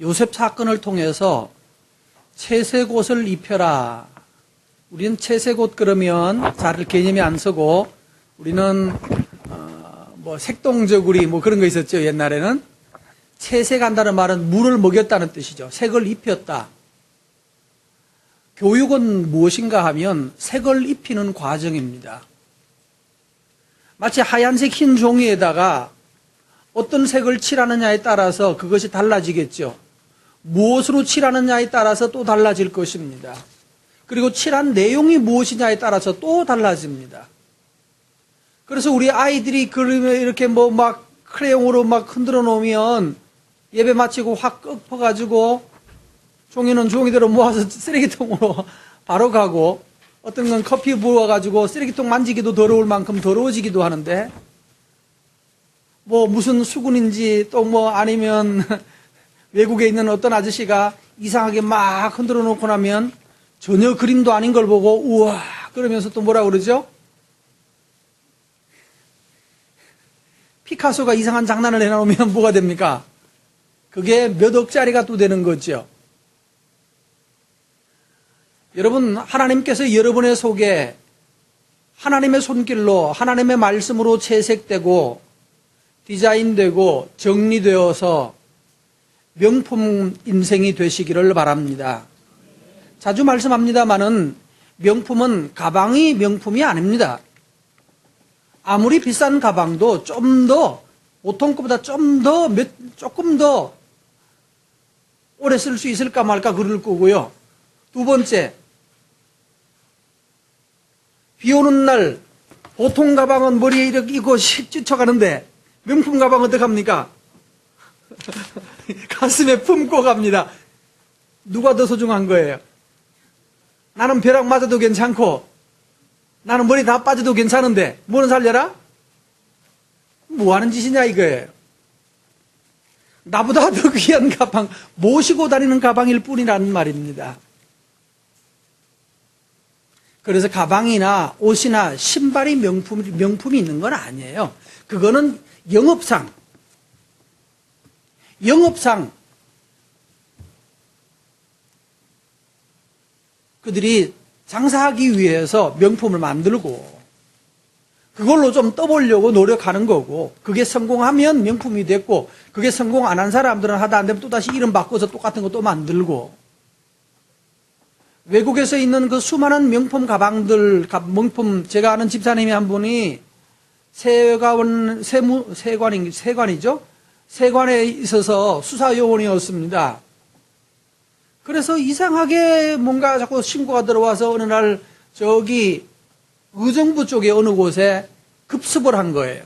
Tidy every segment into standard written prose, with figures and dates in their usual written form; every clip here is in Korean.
요셉 사건을 통해서 채색옷을 입혀라. 우리는 채색옷 그러면 잘 개념이 안 서고 우리는 뭐 색동저구리 뭐 그런 거 있었죠. 옛날에는 채색한다는 말은 물을 먹였다는 뜻이죠. 색을 입혔다. 교육은 무엇인가 하면 색을 입히는 과정입니다. 마치 하얀색 흰 종이에다가 어떤 색을 칠하느냐에 따라서 그것이 달라지겠죠. 무엇으로 칠하느냐에 따라서 또 달라질 것입니다. 그리고 칠한 내용이 무엇이냐에 따라서 또 달라집니다. 그래서 우리 아이들이 그림을 이렇게 뭐 막 크레용으로 막 흔들어 놓으면 예배 마치고 확 꺾어가지고 종이는 종이대로 모아서 쓰레기통으로 바로 가고 어떤 건 커피 부어가지고 쓰레기통 만지기도 더러울 만큼 더러워지기도 하는데 뭐 무슨 수군인지 또 뭐 아니면 외국에 있는 어떤 아저씨가 이상하게 막 흔들어 놓고 나면 전혀 그림도 아닌 걸 보고 우와 그러면서 또 뭐라 그러죠? 피카소가 이상한 장난을 해놓으면 뭐가 됩니까? 그게 몇 억짜리가 또 되는 거죠. 여러분, 하나님께서 여러분의 속에 하나님의 손길로 하나님의 말씀으로 채색되고 디자인되고 정리되어서 명품 인생이 되시기를 바랍니다. 자주 말씀합니다마는 명품은 가방이 명품이 아닙니다. 아무리 비싼 가방도 좀 더 보통 것보다 조금 더 오래 쓸 수 있을까 말까 그럴 거고요. 두 번째, 비 오는 날 보통 가방은 머리에 이렇게 이거 씩 찢어가는데 명품 가방 어떡합니까? 가슴에 품고 갑니다. 누가 더 소중한 거예요? 나는 벼락 맞아도 괜찮고 나는 머리 다 빠져도 괜찮은데 뭐는 살려라? 뭐 하는 짓이냐 이거예요. 나보다 더 귀한 가방, 모시고 다니는 가방일 뿐이라는 말입니다. 그래서 가방이나 옷이나 신발이 명품이 있는 건 아니에요. 그거는 영업상 그들이 장사하기 위해서 명품을 만들고 그걸로 좀 떠보려고 노력하는 거고 그게 성공하면 명품이 됐고 그게 성공 안 한 사람들은 하다 안 되면 또다시 이름 바꿔서 똑같은 거 또 만들고 외국에서 있는 그 수많은 명품 가방들, 명품, 제가 아는 집사님이 한 분이 세관이죠? 세관에 있어서 수사요원이었습니다. 그래서 이상하게 뭔가 자꾸 신고가 들어와서 어느 날 저기 의정부 쪽에 어느 곳에 급습을 한 거예요.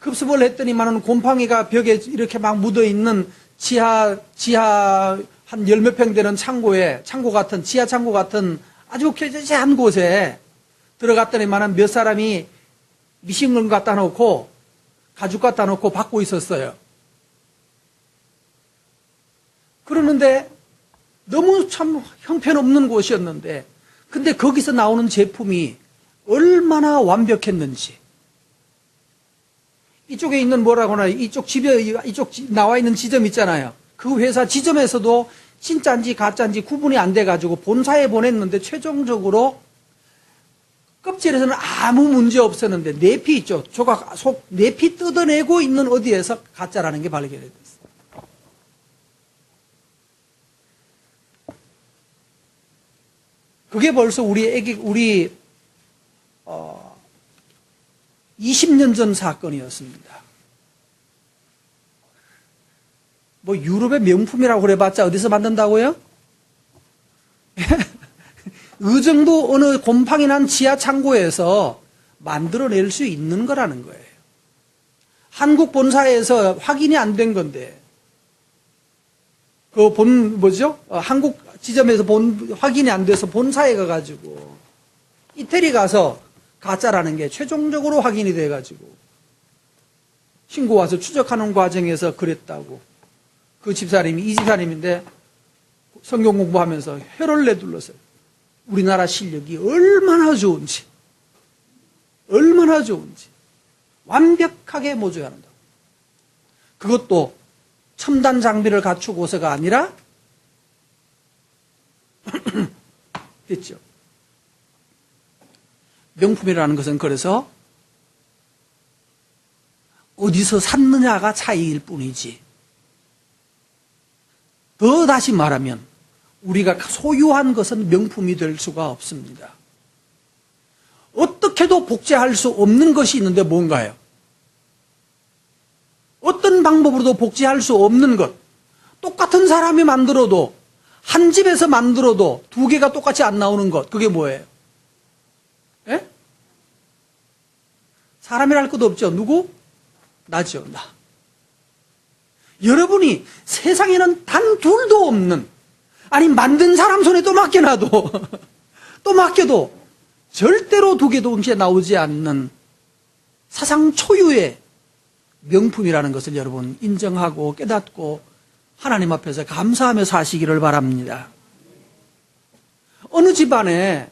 급습을 했더니만은 곰팡이가 벽에 이렇게 막 묻어있는 지하 한 열 몇 평 되는 지하 창고 같은 아주 쾌재한 곳에 들어갔더니만은 몇 사람이 미싱금 갖다 놓고 가죽 갖다 놓고 받고 있었어요. 그러는데 너무 참 형편없는 곳이었는데 근데 거기서 나오는 제품이 얼마나 완벽했는지 이쪽에 있는 뭐라고 하나 이쪽 나와 있는 지점 있잖아요. 그 회사 지점에서도 진짜인지 가짜인지 구분이 안 돼가지고 본사에 보냈는데 최종적으로 껍질에서는 아무 문제 없었는데 내피 있죠. 조각 속 내피 뜯어내고 있는 어디에서 가짜라는 게 발견이 됐어요. 그게 벌써 우리 20년 전 사건이었습니다. 뭐 유럽의 명품이라고 그래봤자 어디서 만든다고요? 의정부 어느 곰팡이 난 지하 창고에서 만들어낼 수 있는 거라는 거예요. 한국 본사에서 확인이 안 된 건데 한국 지점에서 확인이 안 돼서 본사에 가가지고 이태리 가서 가짜라는 게 최종적으로 확인이 돼가지고 신고 와서 추적하는 과정에서 그랬다고. 그 집사님이 이 집사님인데 성경 공부하면서 혀를 내둘렀어요. 우리나라 실력이 얼마나 좋은지 완벽하게 모조해야 한다. 그것도 첨단 장비를 갖추고서가 아니라 됐죠. 명품이라는 것은 그래서 어디서 샀느냐가 차이일 뿐이지. 더 다시 말하면 우리가 소유한 것은 명품이 될 수가 없습니다. 어떻게도 복제할 수 없는 것이 있는데 뭔가요? 어떤 방법으로도 복제할 수 없는 것. 똑같은 사람이 만들어도 한 집에서 만들어도 두 개가 똑같이 안 나오는 것. 그게 뭐예요? 예? 사람이랄 것도 없죠. 누구? 나죠. 나. 여러분이 세상에는 단 둘도 없는, 아니 만든 사람 손에 또 맡겨놔도 또 맡겨도 절대로 두 개도 동시에 나오지 않는 사상 초유의 명품이라는 것을 여러분 인정하고 깨닫고 하나님 앞에서 감사하며 사시기를 바랍니다. 어느 집안에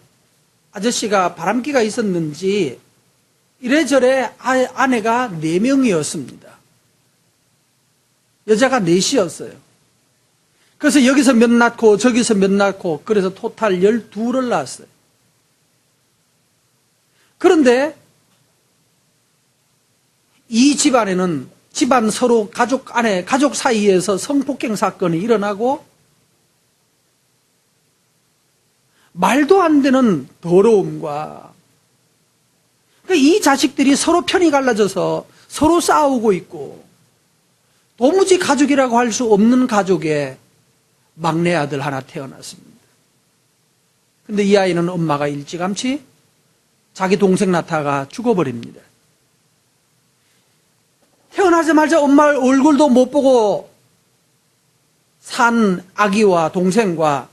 아저씨가 바람기가 있었는지 이래저래 아내가 4명이었습니다. 여자가 4이었어요. 그래서 여기서 몇 낳고 저기서 몇 낳고 그래서 토탈 12를 낳았어요. 그런데 이 집안에는 집안 서로 가족 사이에서 성폭행 사건이 일어나고 말도 안 되는 더러움과 이 자식들이 서로 편이 갈라져서 서로 싸우고 있고 도무지 가족이라고 할 수 없는 가족에 막내 아들 하나 태어났습니다. 근데 이 아이는 엄마가 일찌감치 자기 동생 낳다가 죽어버립니다. 태어나자마자 엄마 얼굴도 못 보고 산 아기와 동생과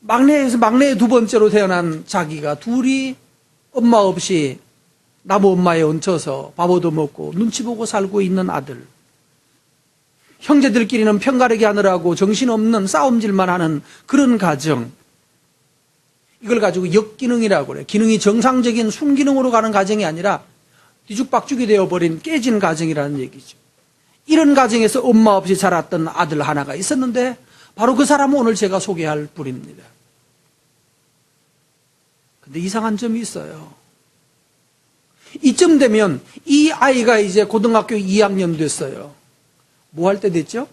막내의 두 번째로 태어난 자기가 둘이 엄마 없이 나무 엄마에 얹혀서 밥 얻어먹고 눈치 보고 살고 있는 아들. 형제들끼리는 편가르기 하느라고 정신없는 싸움질만 하는 그런 가정. 이걸 가지고 역기능이라고 그래요. 기능이 정상적인 순기능으로 가는 가정이 아니라 뒤죽박죽이 되어버린 깨진 가정이라는 얘기죠. 이런 가정에서 엄마 없이 자랐던 아들 하나가 있었는데 바로 그 사람은 오늘 제가 소개할 분입니다. 근데 이상한 점이 있어요. 이쯤 되면 이 아이가 이제 고등학교 2학년 됐어요. 뭐 할 때 됐죠?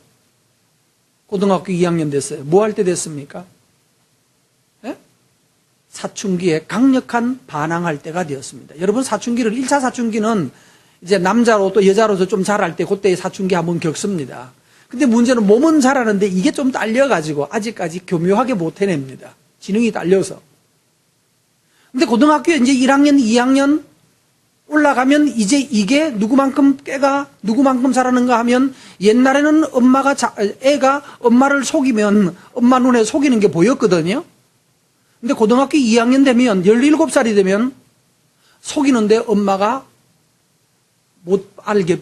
고등학교 2학년 됐어요. 뭐 할 때 됐습니까? 네? 사춘기에 강력한 반항할 때가 되었습니다. 여러분 사춘기를 1차 사춘기는 이제 남자로 또 여자로서 좀 자랄 때 그때 사춘기 한번 겪습니다. 근데 문제는 몸은 자라는데 이게 좀 딸려가지고 아직까지 교묘하게 못 해냅니다. 지능이 딸려서. 근데 고등학교 이제 1학년, 2학년 올라가면 이제 이게 누구만큼 자라는가 하면 옛날에는 애가 엄마를 속이면 엄마 눈에 속이는 게 보였거든요. 근데 고등학교 2학년 되면 17살이 되면 속이는데 엄마가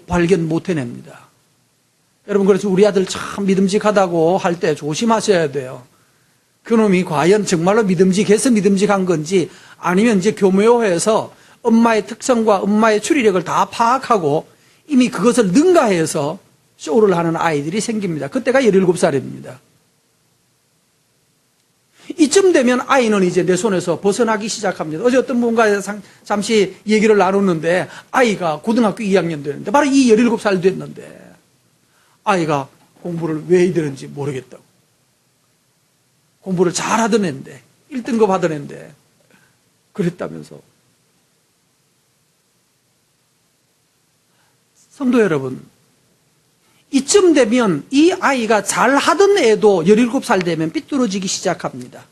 발견 못 해냅니다. 여러분 그래서 우리 아들 참 믿음직하다고 할 때 조심하셔야 돼요. 그놈이 과연 정말로 믿음직해서 믿음직한 건지 아니면 이제 교묘해서 엄마의 특성과 엄마의 추리력을 다 파악하고 이미 그것을 능가해서 쇼를 하는 아이들이 생깁니다. 그때가 17살입니다. 이쯤 되면 아이는 이제 내 손에서 벗어나기 시작합니다. 어제 어떤 분과 잠시 얘기를 나눴는데 아이가 고등학교 2학년 되는데 바로 이 17살 됐는데 아이가 공부를 왜 이러는지 모르겠다고. 공부를 잘하던 애인데 1등급 하던 애인데 그랬다면서. 성도 여러분, 이쯤 되면 이 아이가 잘하던 애도 17살 되면 삐뚤어지기 시작합니다.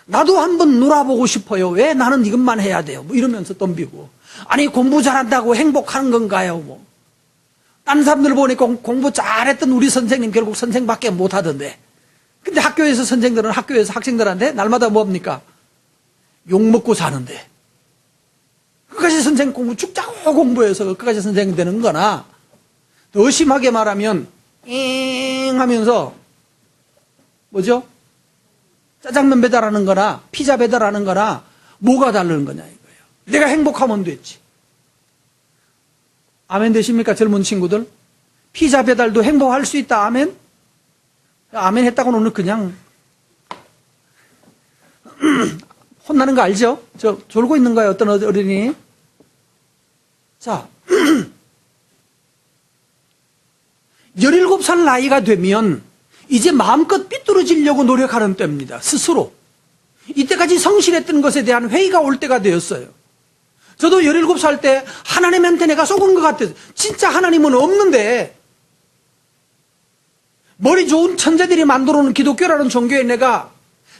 나도 한번 놀아보고 싶어요. 왜 나는 이것만 해야 돼요? 뭐 이러면서 덤비고. 아니 공부 잘한다고 행복한 건가요? 뭐. 다른 사람들 보니까 공부 잘했던 우리 선생님 결국 선생밖에 못하던데. 근데 학교에서 선생들은 학교에서 학생들한테 날마다 뭡니까? 욕먹고 사는데. 끝까지 선생 공부 죽자고 공부해서 끝까지 선생님 되는 거나 더 심하게 말하면 잉 하면서 뭐죠? 짜장면 배달하는 거나 피자 배달하는 거나 뭐가 다른 거냐 이거예요. 내가 행복하면 됐지. 아멘 되십니까 젊은 친구들? 피자 배달도 행복할 수 있다. 아멘? 아멘 했다고는 오늘 그냥 혼나는 거 알죠? 저 졸고 있는 거예요. 어떤 어른이. 자, 17살 나이가 되면 이제 마음껏 삐뚤어지려고 노력하는 때입니다. 스스로. 이때까지 성실했던 것에 대한 회의가 올 때가 되었어요. 저도 17살 때 하나님한테 내가 속은 것 같아요. 진짜 하나님은 없는데 머리 좋은 천재들이 만들어 놓은 기독교라는 종교에 내가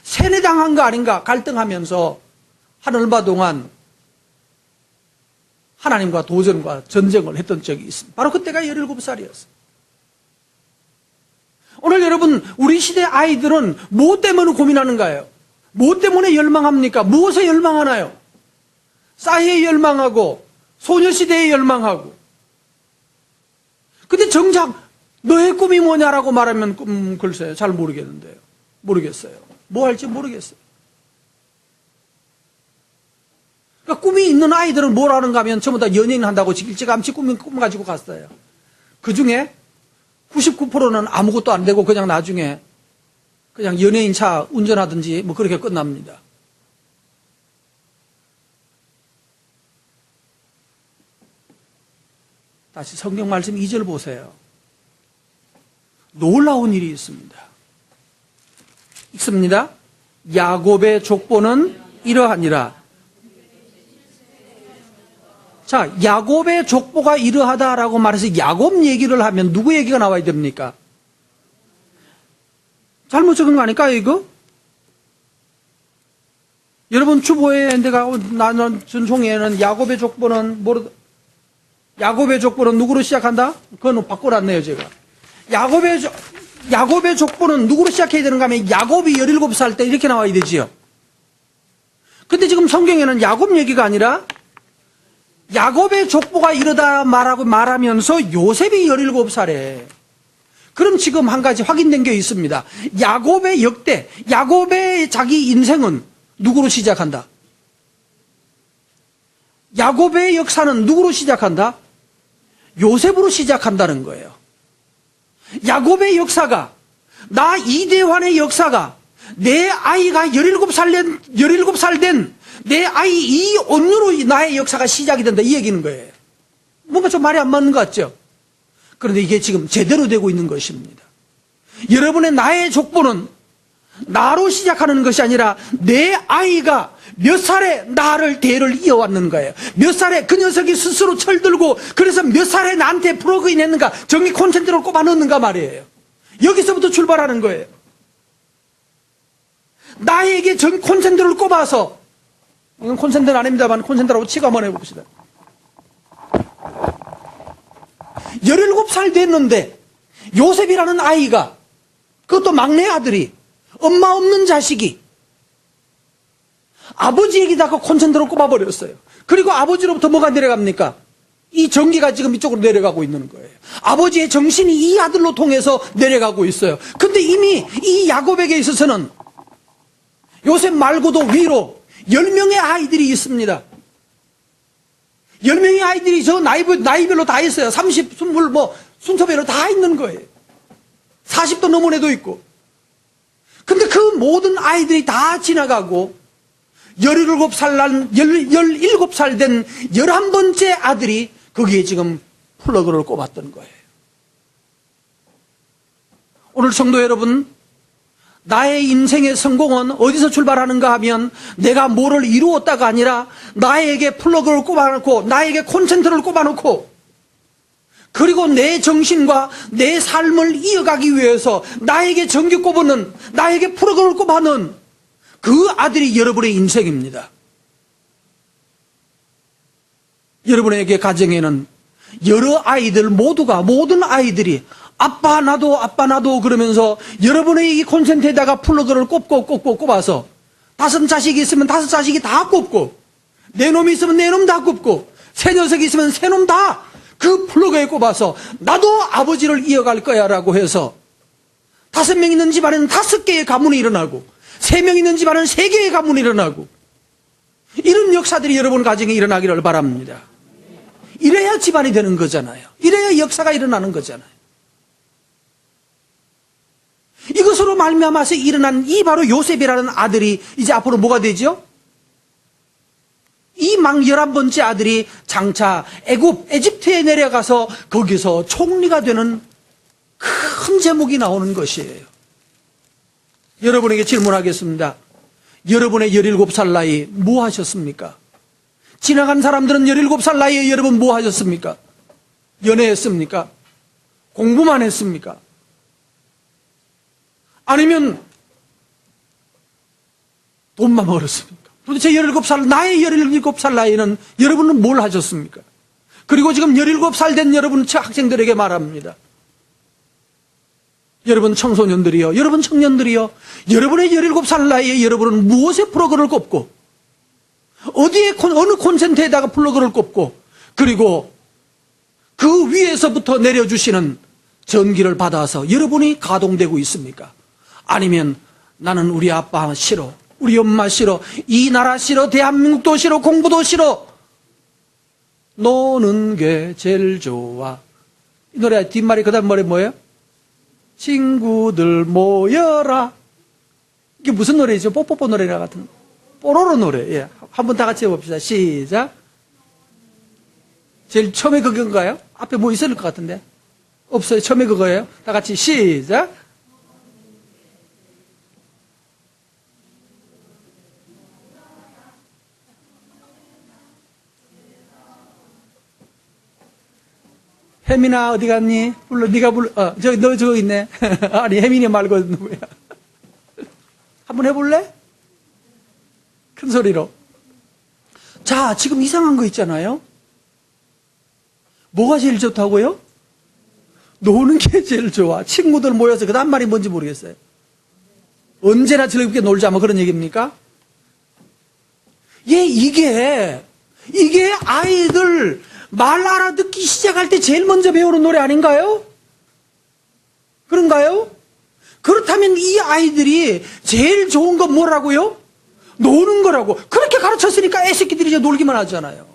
세뇌당한 거 아닌가 갈등하면서 한 얼마 동안 하나님과 도전과 전쟁을 했던 적이 있습니다. 바로 그때가 17살이었어요. 오늘 여러분, 우리 시대 아이들은 뭐 때문에 고민하는가요? 뭐 때문에 열망합니까? 무엇에 열망하나요? 싸이에 열망하고 소녀시대에 열망하고. 근데 정작 너의 꿈이 뭐냐라고 말하면 글쎄요, 잘 모르겠는데요. 모르겠어요. 뭐 할지 모르겠어요. 그러니까 꿈이 있는 아이들은 뭘 하는가 하면 전부 다 연예인 한다고 일찌감치 꿈 가지고 갔어요. 그 중에 99%는 아무것도 안 되고 그냥 나중에 그냥 연예인 차 운전하든지 뭐 그렇게 끝납니다. 다시 성경 말씀 2절 보세요. 놀라운 일이 있습니다. 읽습니다. 야곱의 족보는 이러하니라. 자, 야곱의 족보가 이러하다라고 말해서 야곱 얘기를 하면 누구 얘기가 나와야 됩니까? 잘못 적은 거 아닐까요, 이거? 여러분, 주보에 내가 나는 전송에는 야곱의 족보는 야곱의 족보는 누구로 시작한다? 그건 바꿔놨네요, 제가. 야곱의 족보는 누구로 시작해야 되는가 하면 야곱이 17살 때 이렇게 나와야 되지요. 근데 지금 성경에는 야곱 얘기가 아니라 야곱의 족보가 이러다 말하면서 요셉이 17살에. 그럼 지금 한 가지 확인된 게 있습니다. 야곱의 역대, 야곱의 자기 인생은 누구로 시작한다? 야곱의 역사는 누구로 시작한다? 요셉으로 시작한다는 거예요. 야곱의 역사가, 나 이대환의 역사가, 내 아이가 17살 된 내 아이 이온유로 나의 역사가 시작이 된다, 이 얘기는 거예요. 뭔가 좀 말이 안 맞는 것 같죠? 그런데 이게 지금 제대로 되고 있는 것입니다. 여러분의 나의 족보는 나로 시작하는 것이 아니라 내 아이가 몇 살에 대를 이어왔는 거예요. 몇 살에 그 녀석이 스스로 철들고 그래서 몇 살에 나한테 플러그인 했는가, 전기 콘센트를 꼽아 넣는가 말이에요. 여기서부터 출발하는 거예요. 나에게 전기 콘센트를 꼽아서, 이건 콘센트는 아닙니다만 콘센트라고 치고 한번 해봅시다. 17살 됐는데 요셉이라는 아이가, 그것도 막내 아들이, 엄마 없는 자식이 아버지에게다가 콘센트를 꼽아버렸어요. 그리고 아버지로부터 뭐가 내려갑니까? 이 전기가 지금 이쪽으로 내려가고 있는 거예요. 아버지의 정신이 이 아들로 통해서 내려가고 있어요. 근데 이미 이 야곱에게 있어서는 요셉 말고도 위로 10명의 아이들이 있습니다. 10명의 아이들이 저 나이별로 다 있어요. 30, 20, 뭐 순서별로 다 있는 거예요. 40도 넘은 애도 있고. 근데 그 모든 아이들이 다 지나가고 17살 된 11번째 아들이 거기에 지금 플러그를 꼽았던 거예요. 오늘 성도 여러분, 나의 인생의 성공은 어디서 출발하는가 하면 내가 뭐를 이루었다가 아니라 나에게 플러그를 꼽아놓고 나에게 콘센트를 꼽아놓고 그리고 내 정신과 내 삶을 이어가기 위해서 나에게 전기 꼽아놓은, 나에게 플러그를 꼽아놓은 그 아들이 여러분의 인생입니다. 여러분에게 가정에는 여러 아이들 모두가, 모든 아이들이 아빠 나도 그러면서 여러분의 이 콘센트에다가 플러그를 꼽아서 5 자식이 있으면 5 자식이 다 꼽고, 내 놈이 있으면 내 놈 다 꼽고, 새 녀석이 있으면 새 놈 다 그 플러그에 꼽아서 나도 아버지를 이어갈 거야 라고 해서 5명 있는 집안에는 5개의 가문이 일어나고 3명 있는 집안에는 3개의 가문이 일어나고, 이런 역사들이 여러분 가정에 일어나기를 바랍니다. 이래야 집안이 되는 거잖아요. 이래야 역사가 일어나는 거잖아요. 말미암아서 일어난 이 바로 요셉이라는 아들이 이제 앞으로 뭐가 되죠? 이 막 11번째 아들이 장차 에집트에 내려가서 거기서 총리가 되는 큰 제목이 나오는 것이에요. 여러분에게 질문하겠습니다. 여러분의 17살 나이 뭐 하셨습니까? 지나간 사람들은 17살 나이에 여러분 뭐 하셨습니까? 연애했습니까? 공부만 했습니까? 아니면 돈만 벌었습니까? 도대체 나의 17살 나이는 여러분은 뭘 하셨습니까? 그리고 지금 17살 된 여러분 학생들에게 말합니다. 여러분 청소년들이요, 여러분 청년들이요, 여러분의 17살 나이에 여러분은 무엇에 플러그를 꼽고 어느 콘센트에다가 플러그를 꼽고 그리고 그 위에서부터 내려주시는 전기를 받아서 여러분이 가동되고 있습니까? 아니면 나는 우리 아빠 싫어, 우리 엄마 싫어, 이 나라 싫어, 대한민국도 싫어, 공부도 싫어, 노는 게 제일 좋아. 이 노래 뒷말이 그 다음 말이 뭐예요? 친구들 모여라. 이게 무슨 노래죠? 뽀뽀뽀 노래나 같은 뽀로로 노래. 예. 한번 다 같이 해봅시다. 시작. 제일 처음에 그건가요? 앞에 뭐 있을 것 같은데 없어요. 처음에 그거예요. 다 같이 시작. 혜민아 어디 갔니? 불러. 네가 불러. 너 저기 있네. 아니 혜민이 말고 누구야? 한번 해볼래? 큰 소리로. 자, 지금 이상한 거 있잖아요. 뭐가 제일 좋다고요? 노는 게 제일 좋아. 친구들 모여서 그 다음 말이 뭔지 모르겠어요. 언제나 즐겁게 놀자 뭐 그런 얘기입니까? 예, 이게 아이들 말 알아듣기 시작할 때 제일 먼저 배우는 노래 아닌가요? 그런가요? 그렇다면 이 아이들이 제일 좋은 건 뭐라고요? 노는 거라고. 그렇게 가르쳤으니까 애새끼들이 이제 놀기만 하잖아요.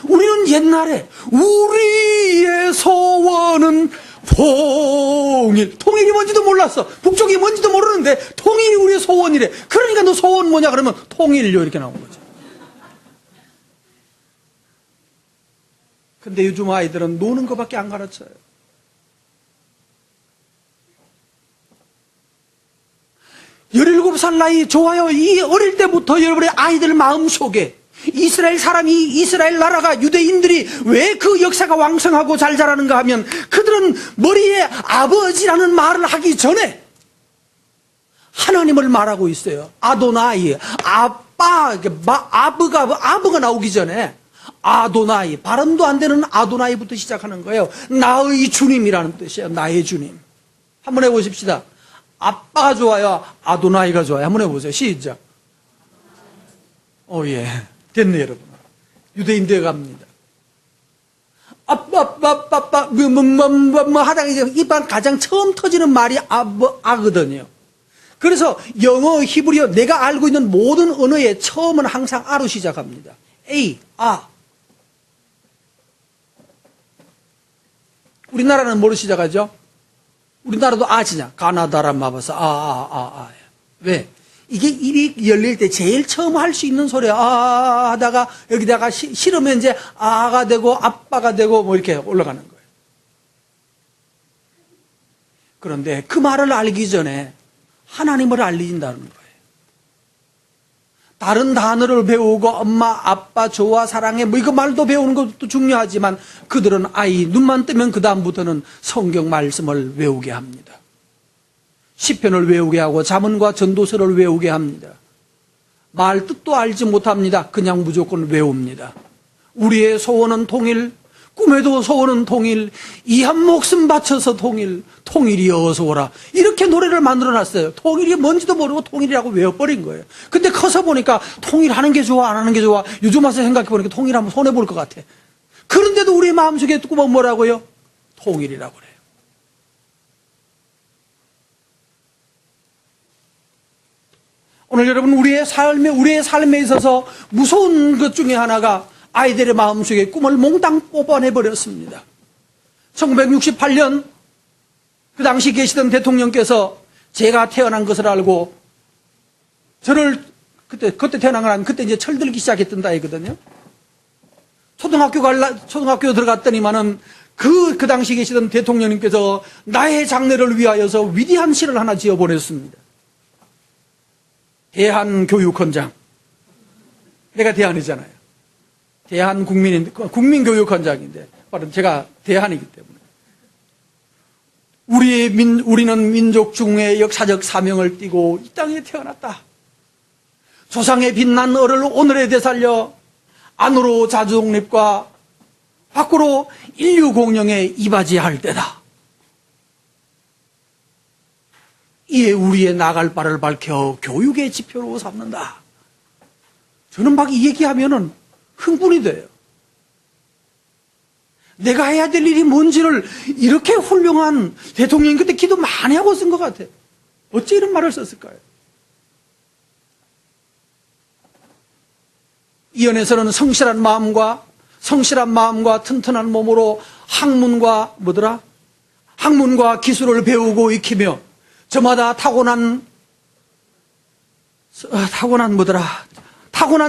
우리는 옛날에 우리의 소원은 통일. 통일이 뭔지도 몰랐어. 북쪽이 뭔지도 모르는데 통일이 우리의 소원이래. 그러니까 너 소원 뭐냐 그러면 통일요 이렇게 나온 거죠. 근데 요즘 아이들은 노는 것밖에 안 가르쳐요. 열일곱 살 나이 좋아요. 이 어릴 때부터 여러분의 아이들 마음속에 이스라엘 나라가 유대인들이 왜 그 역사가 왕성하고 잘 자라는가 하면 그들은 머리에 아버지라는 말을 하기 전에 하나님을 말하고 있어요. 아도나이, 아빠, 아버가 나오기 전에 아도나이, 발음도 안 되는 아도나이부터 시작하는 거예요. 나의 주님이라는 뜻이에요. 나의 주님. 한번 해보십시다. 아빠가 좋아요? 아도나이가 좋아요? 한번 해보세요. 시작. 예. 됐네, 여러분. 유대인 되어 갑니다. 아빠, 하다가 이제 입안 가장 처음 터지는 말이 아거든요. 그래서 영어, 히브리어, 내가 알고 있는 모든 언어의 처음은 항상 아로 시작합니다. A, 아. 우리나라는 뭐로 시작하죠? 우리나라도 아지냐. 가나다라 마바사, 왜? 이게 입이 열릴 때 제일 처음 할 수 있는 소리야. 하다가 여기다가 실으면 이제 아가 되고 아빠가 되고 뭐 이렇게 올라가는 거예요. 그런데 그 말을 알기 전에 하나님을 알린다는 거예요. 다른 단어를 배우고 엄마, 아빠, 좋아, 사랑해 뭐 이거 말도 배우는 것도 중요하지만 그들은 아이 눈만 뜨면 그 다음부터는 성경 말씀을 외우게 합니다. 시편을 외우게 하고 잠언과 전도서를 외우게 합니다. 말 뜻도 알지 못합니다. 그냥 무조건 외웁니다. 우리의 소원은 통일, 꿈에도 소원은 통일, 이 한 목숨 바쳐서 통일, 통일이 어서 오라. 이렇게 노래를 만들어놨어요. 통일이 뭔지도 모르고 통일이라고 외워버린 거예요. 근데 커서 보니까 통일하는 게 좋아, 안 하는 게 좋아. 요즘 와서 생각해보니까 통일하면 손해볼 것 같아. 그런데도 우리 마음속에 꾸면 뭐라고요? 통일이라고 그래요. 오늘 여러분 우리의 삶에 있어서 무서운 것 중에 하나가 아이들의 마음속에 꿈을 몽땅 뽑아내버렸습니다. 1968년 그 당시 계시던 대통령께서 제가 태어난 것을 알고 저를 그때 태어난 건 그때 이제 철들기 시작했던 나이거든요. 초등학교 들어갔더니만은 그 당시 계시던 대통령님께서 나의 장래를 위하여서 위대한 시를 하나 지어 보냈습니다. 대한교육헌장. 내가 대한이잖아요. 국민교육헌장인데, 바로 제가 대한이기 때문에. 우리는 민족 중의 역사적 사명을 띠고 이 땅에 태어났다. 조상의 빛난 얼을 오늘에 되살려 안으로 자주독립과 밖으로 인류 공영에 이바지할 때다. 이에 우리의 나갈 바를 밝혀 교육의 지표로 삼는다. 저는 막 이 얘기하면은 흥분이 돼요. 내가 해야 될 일이 뭔지를 이렇게 훌륭한 대통령이 그때 기도 많이 하고 쓴 것 같아요. 어째 이런 말을 썼을까요? 이연에서는 성실한 마음과 튼튼한 몸으로 학문과 기술을 배우고 익히며 저마다 타고난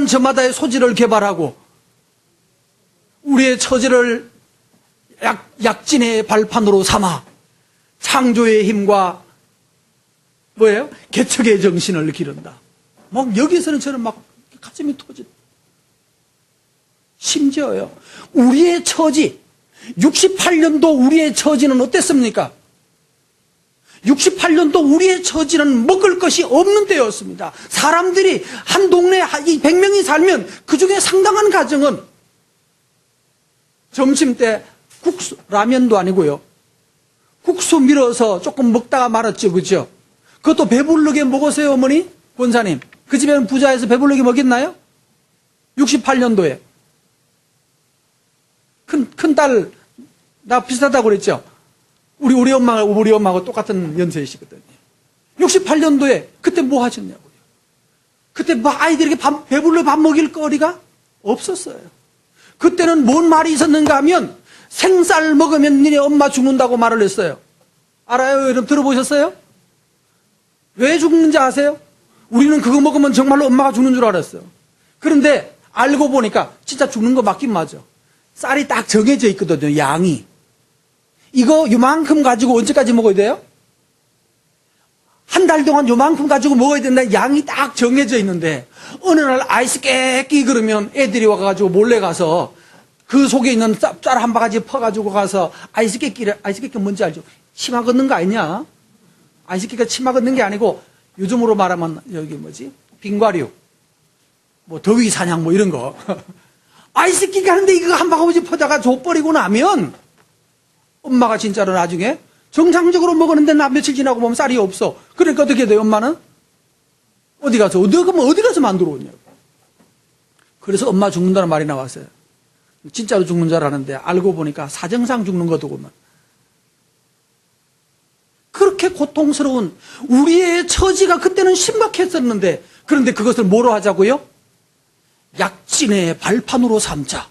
저마다의 소질을 개발하고 우리의 처지를 약진의 발판으로 삼아 창조의 힘과 개척의 정신을 기른다. 막 여기서는 저는 막 가슴이 터져. 심지어요, 우리의 처지, 68년도 우리의 처지는 어땠습니까? 68년도 우리의 처지는 먹을 것이 없는 때였습니다. 사람들이 한 동네에 100명이 살면 그 중에 상당한 가정은 점심때 국수, 라면도 아니고요, 국수 밀어서 조금 먹다가 말았죠, 그죠? 그것도 배부르게 먹었어요, 어머니? 권사님. 그 집에는 부자에서 배부르게 먹였나요? 68년도에. 큰딸, 나 비슷하다고 그랬죠? 우리 엄마하고 똑같은 연세이시거든요. 68년도에, 그때 뭐 하셨냐고요? 그때 뭐 아이들에게 배불러 밥 먹일 거리가 없었어요. 그때는 뭔 말이 있었는가 하면, 생쌀 먹으면 니네 엄마 죽는다고 말을 했어요. 알아요? 여러분 들어보셨어요? 왜 죽는지 아세요? 우리는 그거 먹으면 정말로 엄마가 죽는 줄 알았어요. 그런데 알고 보니까 진짜 죽는 거 맞긴 맞아. 쌀이 딱 정해져 있거든요, 양이. 이거 요만큼 가지고 언제까지 먹어야 돼요? 한 달 동안 요만큼 가지고 먹어야 된다. 양이 딱 정해져 있는데 어느 날 아이스 깨끼 그러면 애들이 와가지고 몰래 가서 그 속에 있는 쌀 한 바가지 퍼가지고 가서 아이스 깨끼 뭔지 알죠? 치마 걷는 거 아니냐? 아이스 깨끼가 치마 걷는 게 아니고 요즘으로 말하면 빙과류, 더위 사냥 이런 거. 아이스 깨끼 하는데 이거 한 바가지 퍼다가 줘버리고 나면 엄마가 진짜로 나중에 정상적으로 먹었는데 나 며칠 지나고 보면 쌀이 없어. 그러니까 어떻게 돼요, 엄마는? 어디 가서 만들어 오냐고. 그래서 엄마 죽는다는 말이 나왔어요. 진짜로 죽는 줄 알았는데 알고 보니까 사정상 죽는 거더구만. 그렇게 고통스러운 우리의 처지가 그때는 심각했었는데, 그런데 그것을 뭐로 하자고요? 약진의 발판으로 삼자.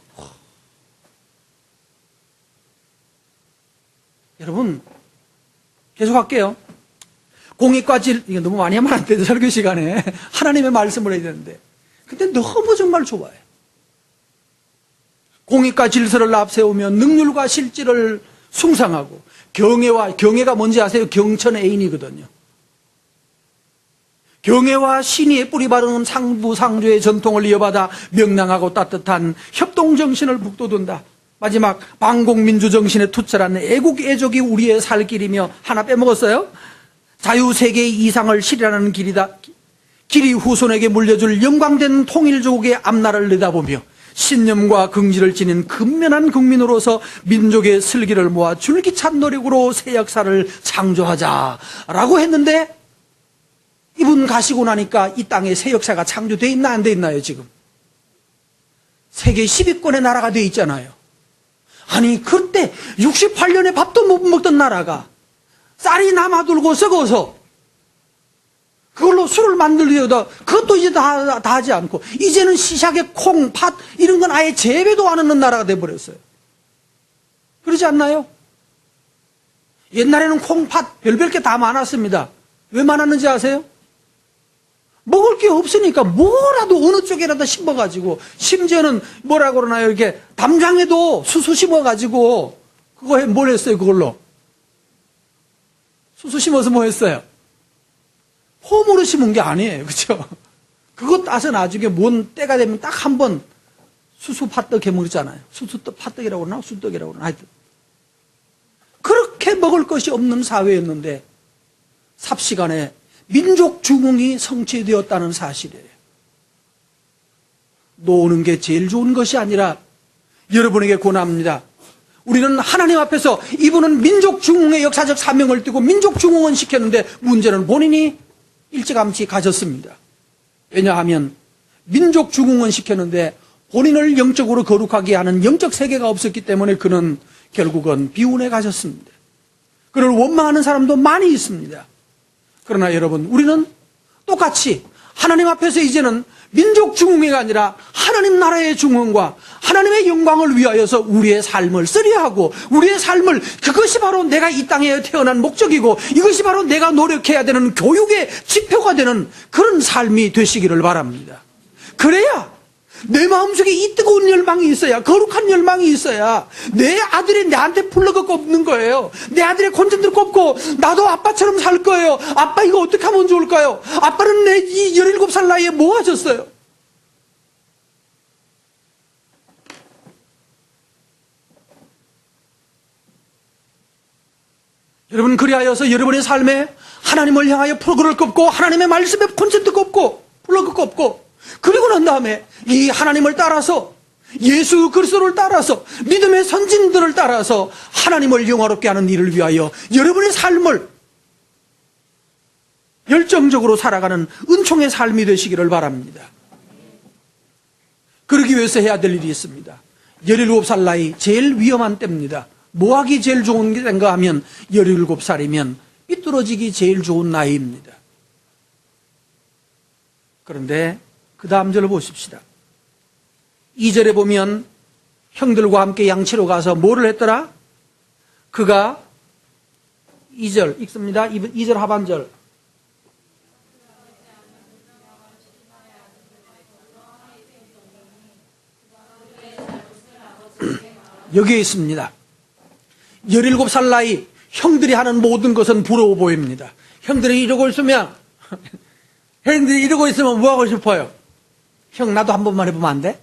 여러분, 계속할게요. 공익과 이게 너무 많이 하면 안 돼요, 설교 시간에. 하나님의 말씀을 해야 되는데. 근데 너무 정말 좋아요. 공익과 질서를 앞세우며 능률과 실질을 숭상하고, 경애가 뭔지 아세요? 경천의 애인이거든요. 경애와 신의에 뿌리 바르는 상부상조의 전통을 이어받아 명랑하고 따뜻한 협동정신을 북돋운다. 마지막 반공민주정신에 투철한 애국 애족이 우리의 살 길이며, 하나 빼먹었어요? 자유세계의 이상을 실현하는 길이다. 길이 후손에게 물려줄 영광된 통일조국의 앞날을 내다보며 신념과 긍지를 지닌 근면한 국민으로서 민족의 슬기를 모아 줄기찬 노력으로 새 역사를 창조하자라고 했는데, 이분 가시고 나니까 이 땅에 새 역사가 창조되어 있나 안 돼 있나요? 지금 세계 10위권의 나라가 돼 있잖아요. 아니, 그때 68년에 밥도 못 먹던 나라가 쌀이 남아돌고 썩어서 그걸로 술을 만들려다 그것도 이제 다 하지 않고, 이제는 시작에 콩, 팥 이런 건 아예 재배도 안 하는 나라가 돼버렸어요. 그러지 않나요? 옛날에는 콩, 팥 별별 게 다 많았습니다. 왜 많았는지 아세요? 먹을 게 없으니까 뭐라도 어느 쪽에라도 심어가지고, 심지어는 뭐라 그러나요? 이렇게 담장에도 수수 심어가지고, 그거 뭘 했어요, 그걸로? 수수 심어서 뭐 했어요? 홈으로 심은 게 아니에요, 그죠? 그거 따서 나중에 뭔 때가 되면 딱 한 번 수수 팥떡 해먹잖아요. 수수 팥떡이라고 그러나? 수떡이라고 그러나? 하여튼. 그렇게 먹을 것이 없는 사회였는데, 삽시간에 민족 중흥이 성취되었다는 사실이에요. 노는 게 제일 좋은 것이 아니라 여러분에게 권합니다. 우리는 하나님 앞에서 이분은 민족 중흥의 역사적 사명을 띠고 민족 중흥은 시켰는데 문제는 본인이 일찌감치 가졌습니다. 왜냐하면 민족 중흥은 시켰는데 본인을 영적으로 거룩하게 하는 영적 세계가 없었기 때문에 그는 결국은 비운에 가졌습니다. 그를 원망하는 사람도 많이 있습니다. 그러나 여러분, 우리는 똑같이 하나님 앞에서 이제는 민족 중흥이 아니라 하나님 나라의 중흥과 하나님의 영광을 위하여서 우리의 삶을 쓰려 하고, 우리의 삶을, 그것이 바로 내가 이 땅에 태어난 목적이고 이것이 바로 내가 노력해야 되는 교육의 지표가 되는 그런 삶이 되시기를 바랍니다. 그래야 내 마음속에 이 뜨거운 열망이 있어야, 거룩한 열망이 있어야 내 아들이 내한테 플러그 꼽는 거예요. 내 아들의 콘텐츠를 꼽고 나도 아빠처럼 살 거예요. 아빠 이거 어떻게 하면 좋을까요? 아빠는 내 이 17살 나이에 뭐 하셨어요? 여러분, 그리하여서 여러분의 삶에 하나님을 향하여 플러그를 꼽고 하나님의 말씀에 콘센트 꼽고 플러그 꼽고, 그리고 난 다음에 이 하나님을 따라서, 예수 그리스도를 따라서, 믿음의 선진들을 따라서 하나님을 영화롭게 하는 일을 위하여 여러분의 삶을 열정적으로 살아가는 은총의 삶이 되시기를 바랍니다. 그러기 위해서 해야 될 일이 있습니다. 17살 나이 제일 위험한 때입니다. 뭐 하기 제일 좋은 게 된가 하면 17살이면 삐뚤어지기 제일 좋은 나이입니다. 그런데 그 다음 절을 보십시다. 2절에 보면 형들과 함께 양치로 가서 뭐를 했더라? 그가 2절 읽습니다. 2절 하반절. 여기에 있습니다. 17살 나이, 형들이 하는 모든 것은 부러워 보입니다. 형들이 이러고 있으면 뭐 하고 싶어요? 형, 나도 한 번만 해보면 안 돼?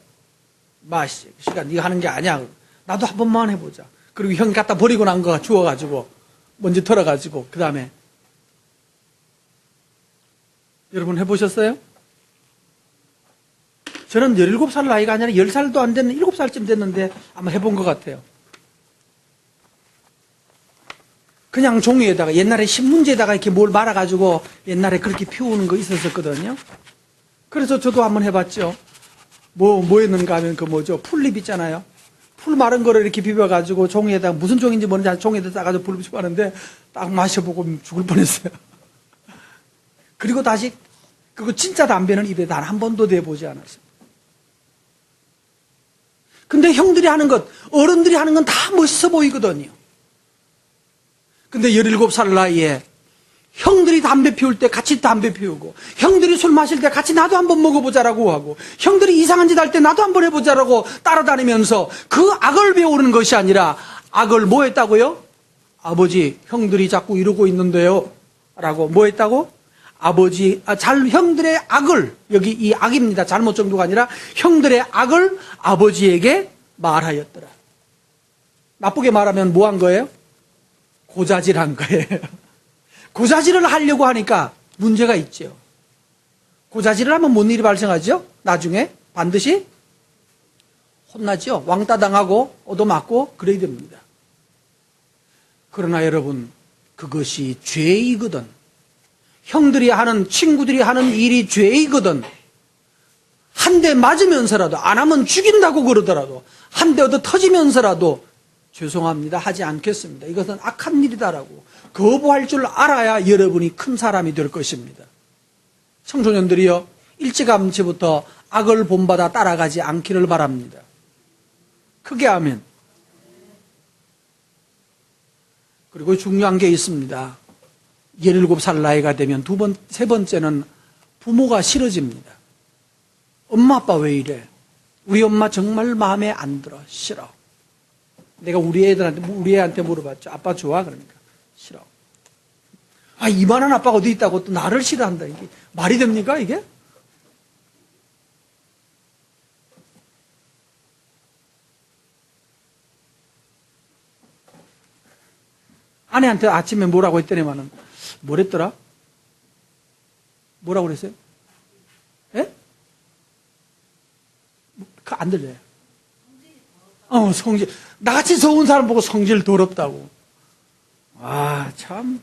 마씨, 시간 네가 하는 게 아니야. 나도 한 번만 해보자. 그리고 형 갖다 버리고 난 거 주워가지고 먼지 털어가지고 그 다음에, 여러분 해보셨어요? 저는 17살 나이가 아니라 10살도 안 되는 7살쯤 됐는데 아마 해본 것 같아요. 그냥 종이에다가, 옛날에 신문지에다가 이렇게 뭘 말아가지고 옛날에 그렇게 피우는 거 있었거든요. 그래서 저도 한번 해봤죠. 뭐 했는가 하면 풀잎 있잖아요. 풀 마른 거를 이렇게 비벼가지고 종이에다가, 무슨 종인지 모르는지 종이에다 싸가지고 불 붙이고 하는데 딱 마셔보고 죽을 뻔했어요. 그리고 다시 그거 진짜 담배는 입에 단 한 번도 대보지 않았어요. 근데 형들이 하는 것, 어른들이 하는 건 다 멋있어 보이거든요. 근데 17살 나이에 형들이 담배 피울 때 같이 담배 피우고, 형들이 술 마실 때 같이 나도 한번 먹어보자라고 하고, 형들이 이상한 짓 할 때 나도 한번 해보자라고 따라다니면서 그 악을 배우는 것이 아니라, 악을 뭐 했다고요? 아버지, 형들이 자꾸 이러고 있는데요 라고 뭐 했다고? 형들의 악을, 여기 이 악입니다. 잘못 정도가 아니라 형들의 악을 아버지에게 말하였더라. 나쁘게 말하면 뭐 한 거예요? 고자질한 거예요. 고자질을 하려고 하니까 문제가 있죠. 고자질을 하면 뭔 일이 발생하죠? 나중에 반드시 혼나죠. 왕따 당하고 얻어맞고 그래야 됩니다. 그러나 여러분, 그것이 죄이거든. 형들이 하는, 친구들이 하는 일이 죄이거든. 한 대 맞으면서라도, 안 하면 죽인다고 그러더라도, 한 대 얻어 터지면서라도 죄송합니다, 하지 않겠습니다. 이것은 악한 일이다라고 거부할 줄 알아야 여러분이 큰 사람이 될 것입니다. 청소년들이요, 일찌감치부터 악을 본받아 따라가지 않기를 바랍니다. 크게 하면. 그리고 중요한 게 있습니다. 17살 나이가 되면 세 번째는 부모가 싫어집니다. 엄마 아빠 왜 이래? 우리 엄마 정말 마음에 안 들어. 싫어. 내가 우리 애한테 물어봤죠. 아빠 좋아? 그러니까 싫어. 아, 이만한 아빠가 어디 있다고 또 나를 싫어한다. 이게 말이 됩니까, 이게? 아내한테 아침에 뭐라고 했더니만은, 뭐랬더라? 뭐라고 그랬어요? 예? 안 들려요. 성질. 나같이 좋은 사람 보고 성질 더럽다고. 아, 참.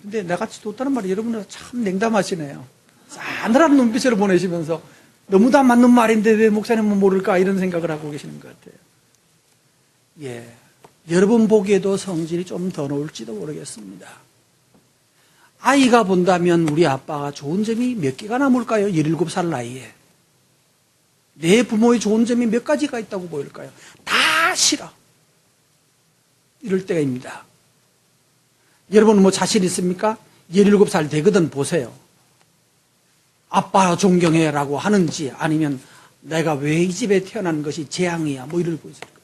근데 나같이 좋다는 말이 여러분은 참 냉담하시네요. 싸늘한 눈빛을 보내시면서 너무 다 맞는 말인데 왜 목사님은 모를까 이런 생각을 하고 계시는 것 같아요. 예. 여러분 보기에도 성질이 좀 더 놓을지도 모르겠습니다. 아이가 본다면 우리 아빠가 좋은 점이 몇 개가 남을까요? 17살 나이에. 내 부모의 좋은 점이 몇 가지가 있다고 보일까요? 다 싫어. 이럴 때입니다. 여러분 뭐 자신 있습니까? 17살 되거든 보세요. 아빠 존경해라고 하는지 아니면 내가 왜 이 집에 태어난 것이 재앙이야 뭐 이러고 있을까요?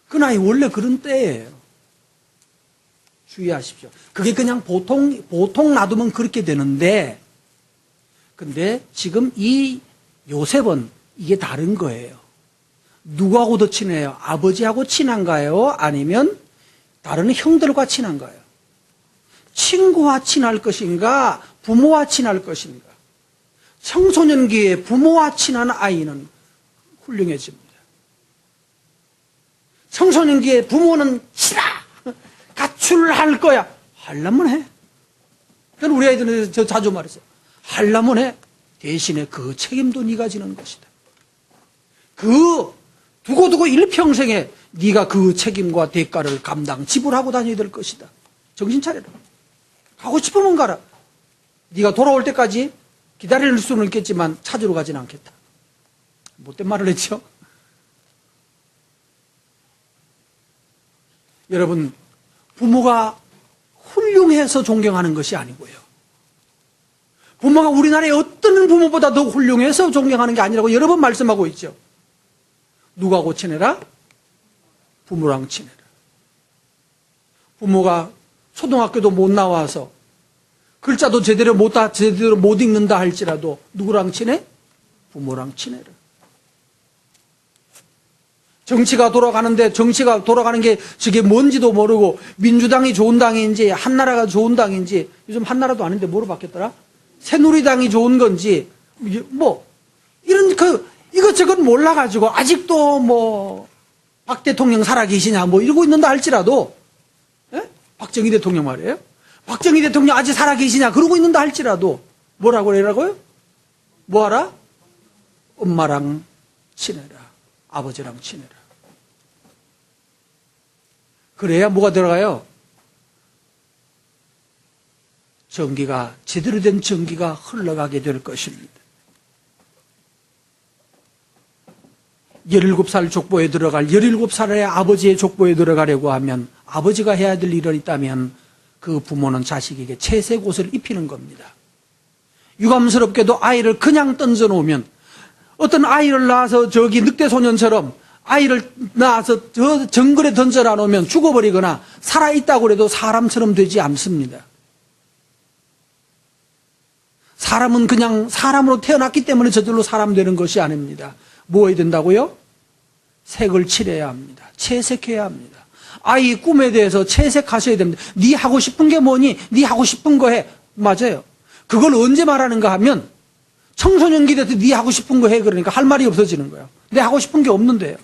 그 나이 원래 그런 때예요. 주의하십시오. 그게 그냥 보통 놔두면 그렇게 되는데 근데 지금 이 요셉은 이게 다른 거예요. 누구하고 더 친해요? 아버지하고 친한가요? 아니면 다른 형들과 친한가요? 친구와 친할 것인가? 부모와 친할 것인가? 청소년기에 부모와 친한 아이는 훌륭해집니다. 청소년기에 부모는 싫어! 가출할 거야! 하려면 해. 그건 우리 아이들은 저 자주 말했어요. 하려면 해. 대신에 그 책임도 네가 지는 것이다. 두고두고 일평생에 네가 그 책임과 대가를 지불하고 다녀야 될 것이다. 정신 차려라. 가고 싶으면 가라. 네가 돌아올 때까지 기다릴 수는 있겠지만 찾으러 가지는 않겠다. 못된 말을 했죠. 여러분, 부모가 훌륭해서 존경하는 것이 아니고요. 부모가 우리나라의 어떤 부모보다 더 훌륭해서 존경하는 게 아니라고 여러 번 말씀하고 있죠. 누구하고 친해라? 부모랑 친해라. 부모가 초등학교도 못 나와서 글자도 제대로 못 읽는다 할지라도 누구랑 친해? 부모랑 친해라. 정치가 돌아가는 게 저게 뭔지도 모르고 민주당이 좋은 당인지 한나라가 좋은 당인지 요즘 한나라도 아닌데 뭐로 바뀌었더라? 새누리당이 좋은 건지 뭐 이런 이것저것 몰라가지고 아직도 박 대통령 살아계시냐 이러고 있는다 할지라도 예? 박정희 대통령 말이에요. 박정희 대통령 아직 살아계시냐 그러고 있는다 할지라도 뭐라고 그러라고요? 뭐하라? 엄마랑 친해라. 아버지랑 친해라. 그래야 뭐가 들어가요? 제대로 된 전기가 흘러가게 될 것입니다. 17살 족보에 들어갈 17살의 아버지의 족보에 들어가려고 하면 아버지가 해야 될 일이 있다면 그 부모는 자식에게 채색 옷을 입히는 겁니다. 유감스럽게도 아이를 그냥 던져놓으면 어떤 아이를 낳아서 저기 늑대소년처럼 아이를 낳아서 저 정글에 던져놔 놓으면 죽어버리거나 살아있다고 해도 사람처럼 되지 않습니다. 사람은 그냥 사람으로 태어났기 때문에 저절로 사람 되는 것이 아닙니다. 뭐 해야 된다고요? 색을 칠해야 합니다. 채색해야 합니다. 아이 꿈에 대해서 채색하셔야 됩니다. 네 하고 싶은 게 뭐니? 네 하고 싶은 거 해. 맞아요. 그걸 언제 말하는가 하면 청소년기 돼서 네 하고 싶은 거 해. 그러니까 할 말이 없어지는 거예요. 내 하고 싶은 게 없는데요.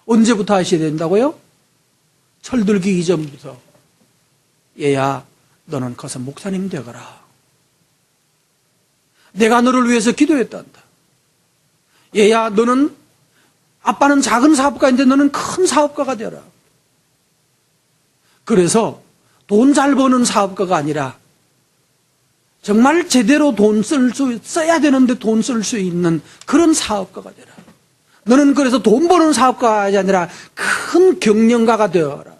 언제부터 하셔야 된다고요? 철들기 이전부터. 얘야, 너는 커서 목사님 되거라. 내가 너를 위해서 기도했단다. 얘야, 너는 아빠는 작은 사업가인데 너는 큰 사업가가 되라. 그래서 돈 잘 버는 사업가가 아니라 정말 제대로 써야 되는데 돈 쓸 수 있는 그런 사업가가 되라. 너는 그래서 돈 버는 사업가가 아니라 큰 경영가가 되어라.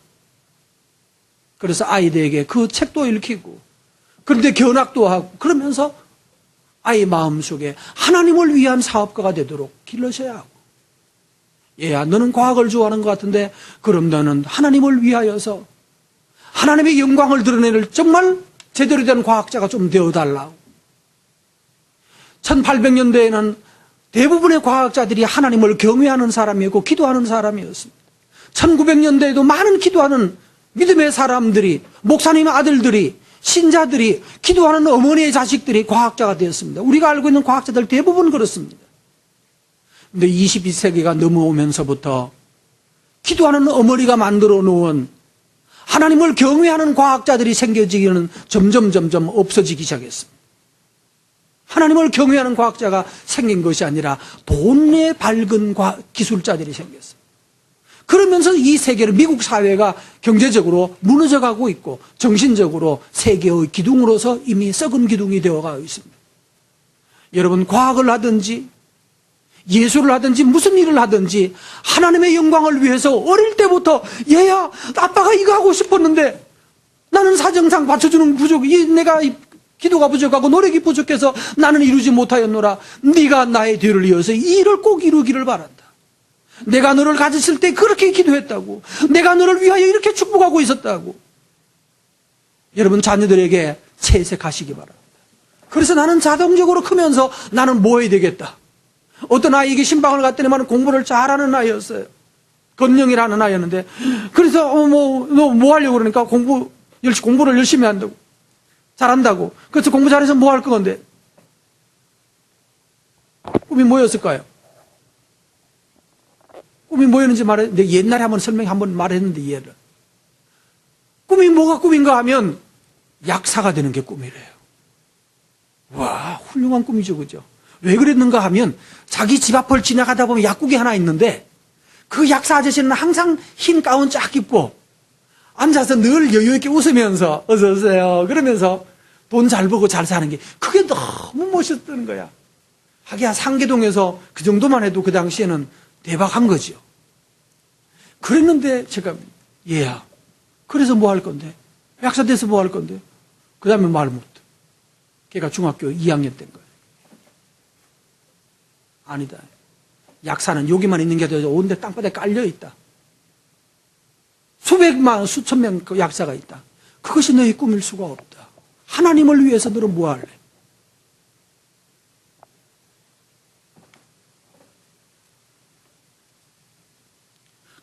그래서 아이들에게 그 책도 읽히고, 그런데 견학도 하고, 그러면서 아이 마음속에 하나님을 위한 사업가가 되도록 길러셔야 하고, 얘야, 너는 과학을 좋아하는 것 같은데, 그럼 너는 하나님을 위하여서 하나님의 영광을 드러내는 정말 제대로 된 과학자가 좀 되어달라고. 1800년대에는 대부분의 과학자들이 하나님을 경외하는 사람이었고 기도하는 사람이었습니다. 1900년대에도 많은 기도하는 믿음의 사람들이, 목사님의 아들들이, 신자들이, 기도하는 어머니의 자식들이 과학자가 되었습니다. 우리가 알고 있는 과학자들 대부분 그렇습니다. 그런데 22세기가 넘어오면서부터 기도하는 어머니가 만들어 놓은 하나님을 경외하는 과학자들이 생겨지기는 점점 없어지기 시작했습니다. 하나님을 경외하는 과학자가 생긴 것이 아니라 돈에 밝은 기술자들이 생겼어요. 그러면서 이 세계를, 미국 사회가 경제적으로 무너져가고 있고 정신적으로 세계의 기둥으로서 이미 썩은 기둥이 되어가고 있습니다. 여러분, 과학을 하든지 예술을 하든지 무슨 일을 하든지 하나님의 영광을 위해서 어릴 때부터, 얘야, 아빠가 이거 하고 싶었는데 나는 사정상 받쳐주는 내가 기도가 부족하고 노력이 부족해서 나는 이루지 못하였노라. 네가 나의 뒤를 이어서 이 일을 꼭 이루기를 바란다. 내가 너를 가졌을 때 그렇게 기도했다고, 내가 너를 위하여 이렇게 축복하고 있었다고. 여러분, 자녀들에게 채색하시기 바랍니다. 그래서 나는 자동적으로 크면서 나는 뭐 해야 되겠다. 어떤 아이에게 신방을 갔더니만 공부를 잘하는 아이였어요. 건영이라는 아이였는데, 그래서 너 뭐 하려고 그러니까 공부를 열심히 한다고, 잘한다고. 그래서 공부 잘해서 뭐 할 건데? 꿈이 뭐였을까요? 꿈이 뭐였는지 내가 옛날에 한번 말했는데, 이해를. 꿈이 뭐가 꿈인가 하면 약사가 되는 게 꿈이래요. 와, 훌륭한 꿈이죠, 그죠? 왜 그랬는가 하면 자기 집 앞을 지나가다 보면 약국이 하나 있는데 그 약사 아저씨는 항상 흰 가운 쫙 입고 앉아서 늘 여유있게 웃으면서 어서 오세요 그러면서 돈 잘 벌고 잘 사는 게 그게 너무 멋있던 거야. 하기야 상계동에서 그 정도만 해도 그 당시에는 대박한 거죠. 그랬는데 제가, 얘야, 그래서 뭐 할 건데? 약사 돼서 뭐 할 건데? 그 다음에 말 못해. 걔가 중학교 2학년 된 거예요. 아니다. 약사는 여기만 있는 게 아니라 온데 땅바닥에 깔려 있다. 수천 명 그 약사가 있다. 그것이 너의 꿈일 수가 없다. 하나님을 위해서 너는 뭐 할래?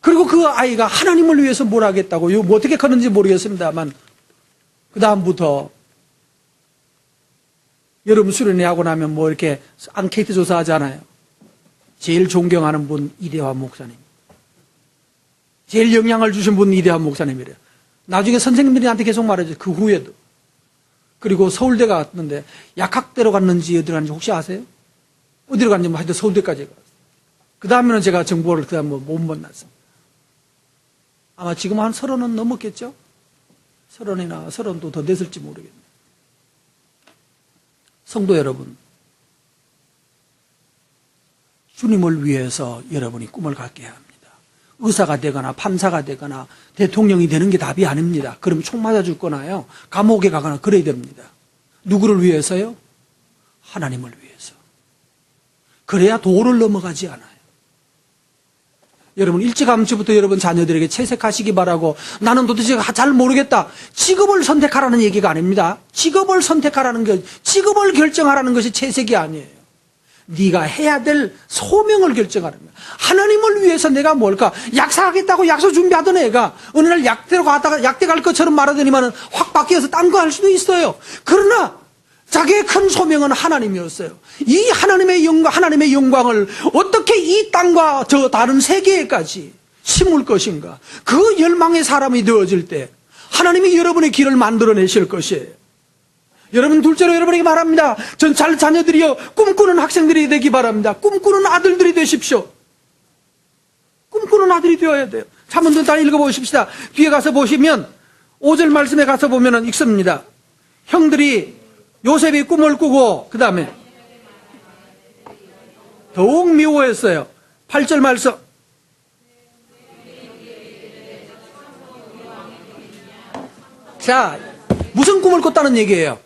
그리고 그 아이가 하나님을 위해서 뭘 하겠다고, 이거 뭐 어떻게 하는지 모르겠습니다만, 그 다음부터 여러분 수련회 하고 나면 뭐 이렇게 앙케이트 조사하잖아요. 제일 존경하는 분 이대화 목사님, 제일 영향을 주신 분 이대화 목사님이래요. 나중에 선생님들이 나한테 계속 말해줘. 그 후에도. 그리고 서울대 갔는데 약학대로 갔는지 어디로 갔는지 혹시 아세요? 어디로 갔는지 하여튼 서울대까지 갔어요. 그 다음에는 제가 정보를 그 다음 못 만났어요. 아마 지금 한 30은 넘었겠죠? 30이나 30도 더 됐을지 모르겠네요. 성도 여러분, 주님을 위해서 여러분이 꿈을 갖게 해야 합니다. 의사가 되거나 판사가 되거나 대통령이 되는 게 답이 아닙니다. 그럼 총 맞아 죽거나요, 감옥에 가거나 그래야 됩니다. 누구를 위해서요? 하나님을 위해서. 그래야 도를 넘어가지 않아요. 여러분, 일찌감치부터 여러분 자녀들에게 채색하시기 바라고, 나는 도대체 잘 모르겠다, 직업을 선택하라는 얘기가 아닙니다. 직업을 선택하라는 것, 직업을 결정하라는 것이 채색이 아니에요. 네가 해야 될 소명을 결정하는 거야. 하나님을 위해서 내가 뭘까? 약사하겠다고 약속 준비하던 애가 어느 날 약대로 가다가 약대 갈 것처럼 말하더니만 확 바뀌어서 딴 거 할 수도 있어요. 그러나 자기의 큰 소명은 하나님이었어요. 이 하나님의 영광을 어떻게 이 땅과 저 다른 세계에까지 심을 것인가? 그 열망의 사람이 되어질 때 하나님이 여러분의 길을 만들어내실 것이에요. 여러분, 둘째로 여러분에게 말합니다. 전 자녀들이여, 꿈꾸는 학생들이 되기 바랍니다. 꿈꾸는 아들들이 되십시오. 꿈꾸는 아들이 되어야 돼요. 한번 더 다 읽어보십시다. 뒤에 가서 보시면 5절 말씀에 가서 보면 읽습니다. 형들이 요셉이 꿈을 꾸고 그 다음에 더욱 미워했어요. 8절 말씀. 자, 무슨 꿈을 꿨다는 얘기예요?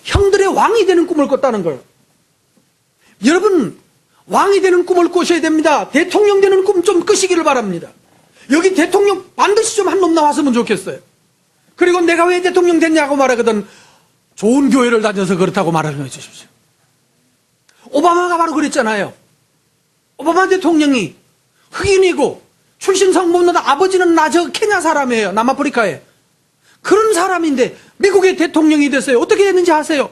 형들의 왕이 되는 꿈을 꿨다는 거예요. 여러분, 왕이 되는 꿈을 꾸셔야 됩니다. 대통령 되는 꿈 좀 꾸시기를 바랍니다. 여기 대통령 반드시 좀 한 놈 나왔으면 좋겠어요. 그리고 내가 왜 대통령 됐냐고 말하거든 좋은 교회를 다녀서 그렇다고 말을 해주십시오. 오바마가 바로 그랬잖아요. 오바마 대통령이 흑인이고 출신 성분은 아버지는 저 케냐 사람이에요. 남아프리카에. 그런 사람인데 미국의 대통령이 됐어요. 어떻게 됐는지 아세요?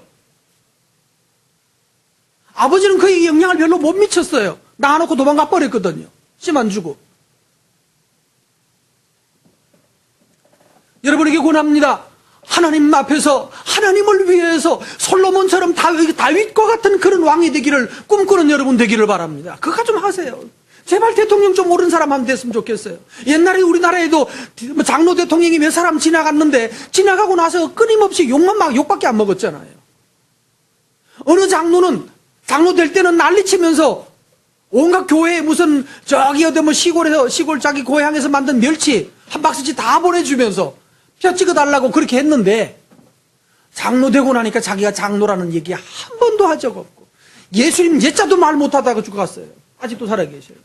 아버지는 그에게 영향을 별로 못 미쳤어요. 낳아놓고 도망가 버렸거든요. 씨 안 주고. 여러분에게 권합니다. 하나님 앞에서 하나님을 위해서 솔로몬처럼 다윗과 같은 그런 왕이 되기를 꿈꾸는 여러분 되기를 바랍니다. 그거 좀 하세요. 제발 대통령 좀 옳은 사람 하면 됐으면 좋겠어요. 옛날에 우리나라에도 장로 대통령이 몇 사람 지나갔는데 지나가고 나서 끊임없이 욕밖에 안 먹었잖아요. 어느 장로는 장로 될 때는 난리치면서 온갖 교회에 무슨 저기 어디 뭐 시골 자기 고향에서 만든 멸치 한 박스씩 다 보내주면서 표 찍어달라고 그렇게 했는데 장로 되고 나니까 자기가 장로라는 얘기 한 번도 한 적 없고 예수님 예자도 말 못하다가 죽었어요. 아직도 살아계셔요.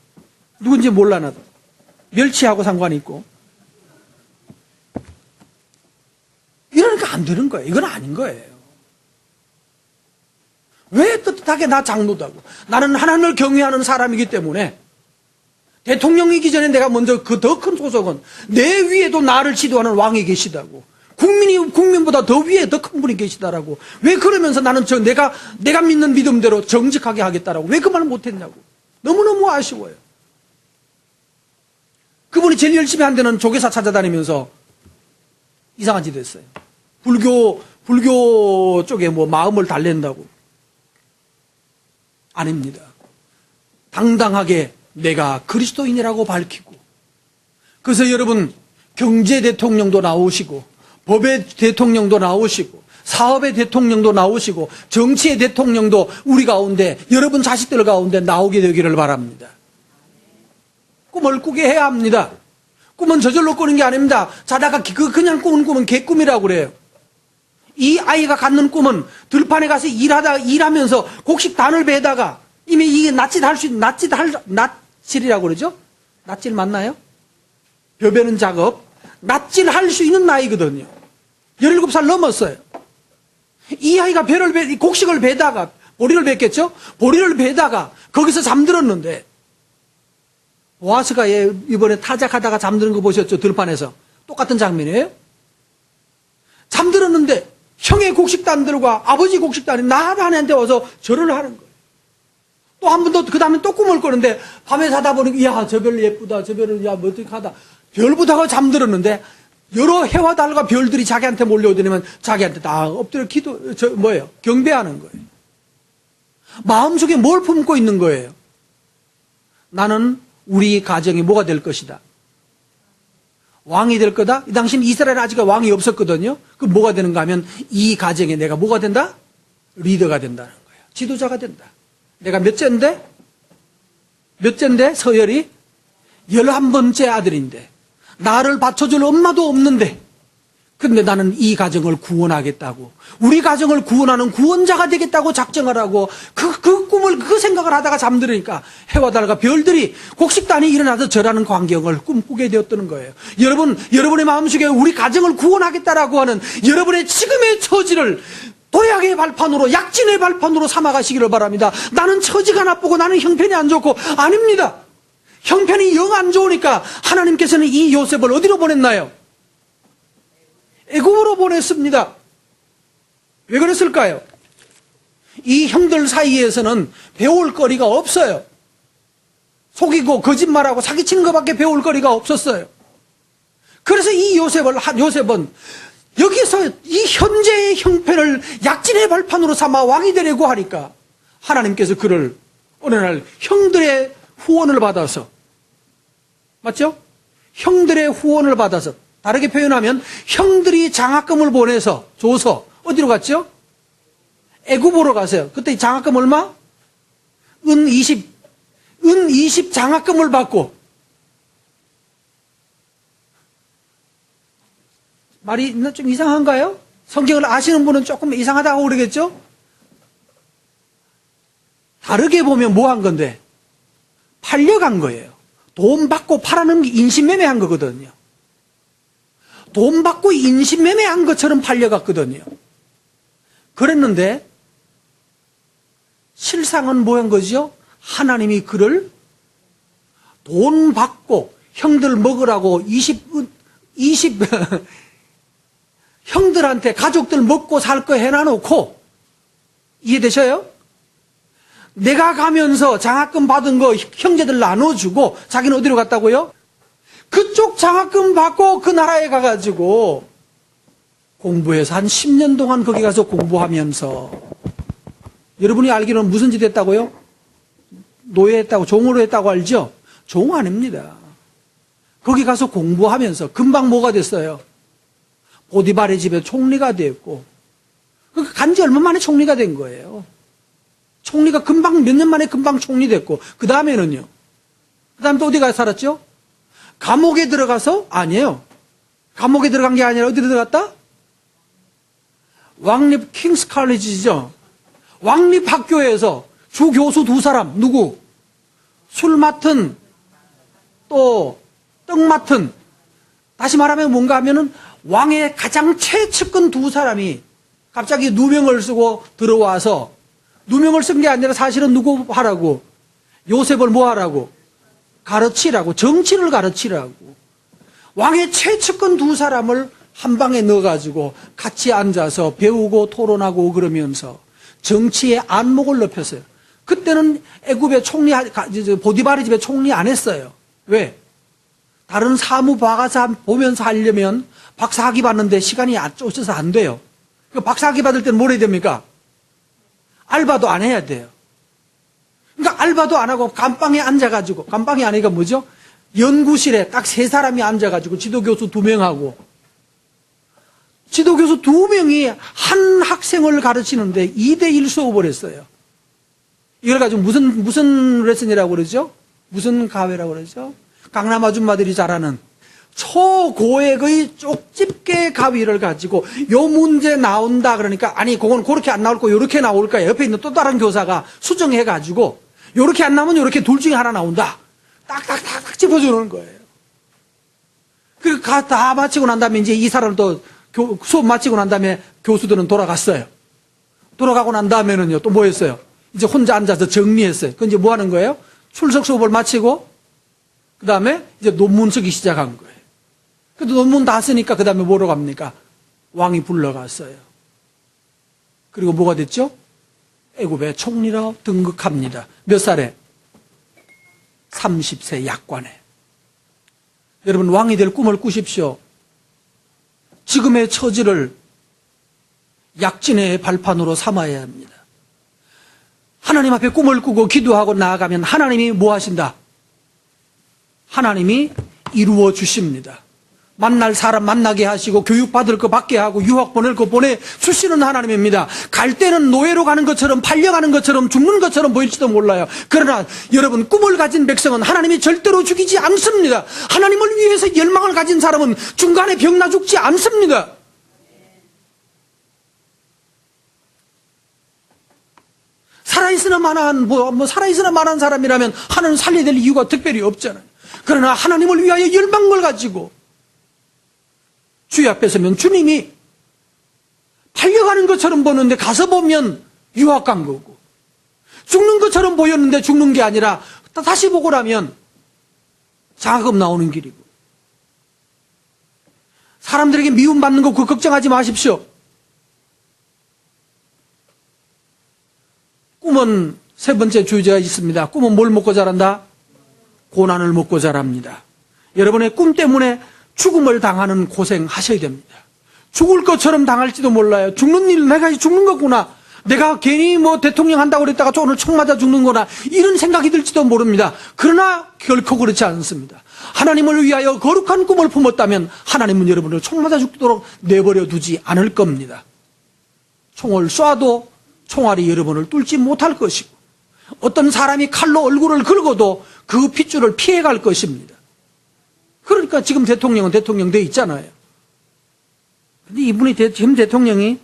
누군지 몰라 나도. 멸치하고 상관이 있고. 이러니까 안 되는 거예요. 이건 아닌 거예요. 왜 떳떳하게 나 장로다고. 나는 하나님을 경외하는 사람이기 때문에 대통령이기 전에 내가 먼저 그 더 큰 소속은 내 위에도 나를 지도하는 왕이 계시다고. 국민보다 더 위에 더 큰 분이 계시다라고. 왜 그러면서 나는 내가 믿는 믿음대로 정직하게 하겠다라고. 왜 그 말을 못했냐고. 너무너무 아쉬워요. 그분이 제일 열심히 한 데는 조계사 찾아다니면서 이상한 짓 했어요. 불교 쪽에 뭐 마음을 달랜다고. 아닙니다. 당당하게 내가 그리스도인이라고 밝히고. 그래서 여러분 경제 대통령도 나오시고 법의 대통령도 나오시고 사업의 대통령도 나오시고 정치의 대통령도 우리 가운데 여러분 자식들 가운데 나오게 되기를 바랍니다. 꿈을 꾸게 해야 합니다. 꿈은 저절로 꾸는 게 아닙니다. 자다가 그냥 꾸는 꿈은 개꿈이라고 그래요. 이 아이가 갖는 꿈은 들판에 가서 일하면서 곡식단을 베다가 이미 이게 낫질이라고 그러죠? 낫질 맞나요? 벼 베는 작업. 낫질할 수 있는 나이거든요. 17살 넘었어요. 이 아이가 곡식을 베다가, 보리를 뱄겠죠? 보리를 베다가 거기서 잠들었는데, 보아스가 이번에 타작하다가 잠드는 거 보셨죠? 들판에서. 똑같은 장면이에요. 잠들었는데, 형의 곡식단들과 아버지 곡식단이 나한테 와서 절을 하는 거예요. 또 한 번 더, 그 다음에 또 꿈을 꾸는데, 밤에 자다 보니까, 야, 저 별 예쁘다, 저 별은, 야, 뭐 어떻게 하다. 별 보다가 잠들었는데, 여러 해와 달과 별들이 자기한테 몰려오더니만 자기한테 다 엎드려 경배하는 거예요. 마음속에 뭘 품고 있는 거예요? 나는 우리 가정이 뭐가 될 것이다. 왕이 될 거다? 당신 이스라엘에 아직 왕이 없었거든요. 그럼 뭐가 되는가 하면 이 가정에 내가 뭐가 된다? 리더가 된다는 거예요. 지도자가 된다. 내가 몇째인데? 서열이? 11번째 아들인데 나를 받쳐줄 엄마도 없는데 근데 나는 이 가정을 구원하겠다고 우리 가정을 구원하는 구원자가 되겠다고 작정하라고 그 꿈을 그 생각을 하다가 잠들으니까 해와 달과 별들이 곡식단이 일어나서 절하는 광경을 꿈꾸게 되었다는 거예요. 여러분의 마음속에 우리 가정을 구원하겠다라고 하는 여러분의 지금의 처지를 도약의 발판으로 약진의 발판으로 삼아가시기를 바랍니다. 나는 처지가 나쁘고 나는 형편이 안 좋고 아닙니다. 형편이 영 안 좋으니까 하나님께서는 이 요셉을 어디로 보냈나요? 애굽으로 보냈습니다. 왜 그랬을까요? 이 형들 사이에서는 배울 거리가 없어요. 속이고 거짓말하고 사기치는 것밖에 배울 거리가 없었어요. 그래서 이 요셉은 여기서 이 현재의 형편을 약진의 발판으로 삼아 왕이 되려고 하니까 하나님께서 그를 어느 날 형들의 후원을 받아서, 맞죠? 형들의 후원을 받아서, 다르게 표현하면 형들이 장학금을 줘서 어디로 갔죠? 애굽으로 가세요. 그때 장학금 얼마? 은 은 20 장학금을 받고, 말이 좀 이상한가요? 성경을 아시는 분은 조금 이상하다고 그러겠죠? 다르게 보면 뭐 한 건데? 팔려간 거예요. 돈 받고 팔아는 게 인신매매한 거거든요. 돈 받고 인신매매한 것처럼 팔려갔거든요. 그랬는데 실상은 뭐한 거죠? 하나님이 그를 돈 받고 형들 먹으라고 20 형들한테 가족들 먹고 살 거 해놔놓고, 이해되셔요? 내가 가면서 장학금 받은 거 형제들 나눠주고 자기는 어디로 갔다고요? 그쪽 장학금 받고 그 나라에 가가지고 공부해서 한 10년 동안 거기 가서 공부하면서, 여러분이 알기로는 무슨 짓 했다고요? 노예했다고, 종으로 했다고 알죠? 종 아닙니다. 거기 가서 공부하면서 금방 뭐가 됐어요? 보디발의 집에 총리가 됐고, 간지 얼마 만에 총리가 된 거예요. 총리가 금방, 몇 년 만에 금방 총리 됐고, 그 다음에는요? 그 다음에 또 어디 가서 살았죠? 감옥에 들어가서? 아니에요. 감옥에 들어간 게 아니라 어디 들어갔다? 왕립 킹스 칼리지죠. 왕립 학교에서 주 교수 2사람, 누구? 술 맡은, 또 떡 맡은, 다시 말하면 뭔가 하면은 왕의 가장 최측근 2사람이 갑자기 누명을 쓰고 들어와서, 누명을 쓴 게 아니라 사실은 누구 하라고? 요셉을 뭐 하라고? 가르치라고, 정치를 가르치라고. 왕의 최측근 2사람을 한 방에 넣어가지고 같이 앉아서 배우고 토론하고 그러면서 정치의 안목을 높였어요. 그때는 애굽의 총리, 보디발의 집에 총리 안 했어요. 왜? 다른 사무 박아서 보면서 하려면 박사학위 받는데 시간이 쫓아서 안 돼요. 박사학위 받을 때는 뭘 해야 됩니까? 알바도 안 해야 돼요. 그러니까 알바도 안 하고 감방에 앉아가지고, 감방이 아니가 뭐죠? 연구실에 딱 3사람이 앉아가지고 지도교수 2명하고, 지도교수 2명이 한 학생을 가르치는데 2대1 수업을 했어요. 이걸 가지고 무슨 레슨이라고 그러죠? 무슨 가회라고 그러죠? 강남 아줌마들이 잘하는 초고액의 쪽집게 가위를 가지고 요 문제 나온다 그러니까, 아니 그건 그렇게 안 나올 거 요렇게 나올 거야. 옆에 있는 또 다른 교사가 수정해 가지고 요렇게 안 나오면 요렇게 둘 중에 하나 나온다. 딱딱딱딱 짚어주는 거예요. 그리고 다 마치고 난 다음에 이제 이 사람을 또 수업 마치고 난 다음에 교수들은 돌아갔어요. 돌아가고 난 다음에는요 또 뭐 했어요? 이제 혼자 앉아서 정리했어요. 그 이제 뭐 하는 거예요? 출석 수업을 마치고 그 다음에 이제 논문 쓰기 시작한 거예요. 그래도 논문 다 쓰니까 그 다음에 뭐로 갑니까? 왕이 불러갔어요. 그리고 뭐가 됐죠? 애굽의 총리로 등극합니다. 몇 살에? 30세 약관에. 여러분, 왕이 될 꿈을 꾸십시오. 지금의 처지를 약진의 발판으로 삼아야 합니다. 하나님 앞에 꿈을 꾸고 기도하고 나아가면 하나님이 뭐 하신다? 하나님이 이루어 주십니다. 만날 사람 만나게 하시고 교육받을 거 받게 하고 유학 보낼 거 보내주시는 하나님입니다. 갈 때는 노예로 가는 것처럼 팔려가는 것처럼 죽는 것처럼 보일지도 몰라요. 그러나 여러분, 꿈을 가진 백성은 하나님이 절대로 죽이지 않습니다. 하나님을 위해서 열망을 가진 사람은 중간에 병나 죽지 않습니다. 살아있으나 만한 사람이라면 하나님 살려야 될 이유가 특별히 없잖아요. 그러나 하나님을 위하여 열망을 가지고 주의 앞에 서면 주님이 팔려가는 것처럼 보는데 가서 보면 유학 간 거고, 죽는 것처럼 보였는데 죽는 게 아니라 다시 보고 나면 장학금 나오는 길이고, 사람들에게 미움받는 거 그거 걱정하지 마십시오. 꿈은 세 번째 주제가 있습니다. 꿈은 뭘 먹고 자란다? 고난을 먹고 자랍니다. 여러분의 꿈 때문에 죽음을 당하는 고생 하셔야 됩니다. 죽을 것처럼 당할지도 몰라요. 죽는 일, 내가 죽는 거구나. 내가 괜히 대통령 한다고 그랬다가 오늘 총 맞아 죽는구나. 이런 생각이 들지도 모릅니다. 그러나 결코 그렇지 않습니다. 하나님을 위하여 거룩한 꿈을 품었다면 하나님은 여러분을 총 맞아 죽도록 내버려 두지 않을 겁니다. 총을 쏴도 총알이 여러분을 뚫지 못할 것이고, 어떤 사람이 칼로 얼굴을 긁어도 그 핏줄을 피해갈 것입니다. 그러니까 지금 대통령은 대통령 돼 있잖아요. 근데 이분이 지금 대통령이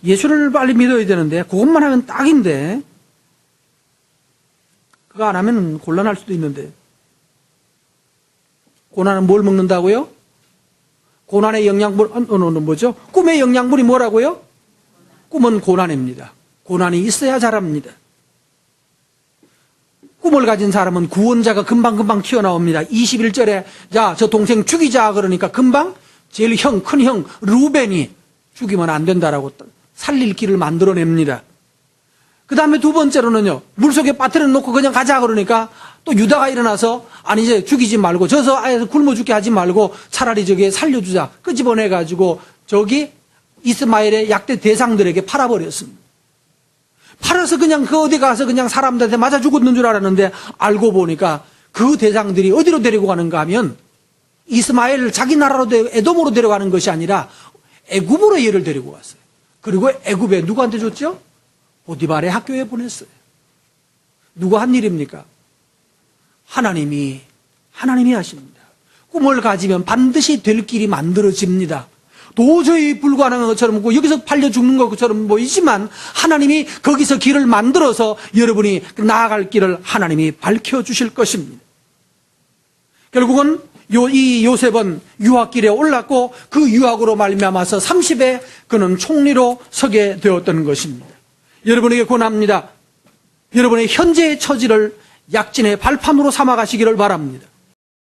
예수를 빨리 믿어야 되는데 그것만 하면 딱인데 그거 안 하면 곤란할 수도 있는데. 고난은 뭘 먹는다고요? 고난의 영양분, 뭐죠? 꿈의 영양분이 뭐라고요? 꿈은 고난입니다. 고난이 있어야 자랍니다. 꿈을 가진 사람은 구원자가 금방금방 튀어나옵니다. 21절에 자, 저 동생 죽이자 그러니까 금방 제일 큰 형 루벤이 죽이면 안 된다라고 살릴 길을 만들어냅니다. 그 다음에 두 번째로는요, 물속에 빠뜨려 놓고 그냥 가자 그러니까 또 유다가 일어나서 아니 이제 죽이지 말고 저서 아예 굶어 죽게 하지 말고 차라리 저기 살려주자 끄집어내가지고 저기 이스마엘의 약대 대상들에게 팔아버렸습니다. 팔아서 그냥 그 어디 가서 그냥 사람들한테 맞아 죽었는 줄 알았는데 알고 보니까 그 대상들이 어디로 데리고 가는가 하면 이스마엘을 자기 나라로 에돔으로 데려가는 것이 아니라 애굽으로 얘를 데리고 갔어요. 그리고 애굽에 누구한테 줬죠? 보디발의 학교에 보냈어요. 누가 한 일입니까? 하나님이 하십니다. 꿈을 가지면 반드시 될 길이 만들어집니다. 도저히 불가능한 것처럼 여기서 팔려 죽는 것처럼 보이지만 하나님이 거기서 길을 만들어서 여러분이 나아갈 길을 하나님이 밝혀주실 것입니다. 결국은 이 요셉은 유학길에 올랐고 그 유학으로 말미암아서 30에 그는 총리로 서게 되었던 것입니다. 여러분에게 권합니다. 여러분의 현재의 처지를 약진의 발판으로 삼아가시기를 바랍니다.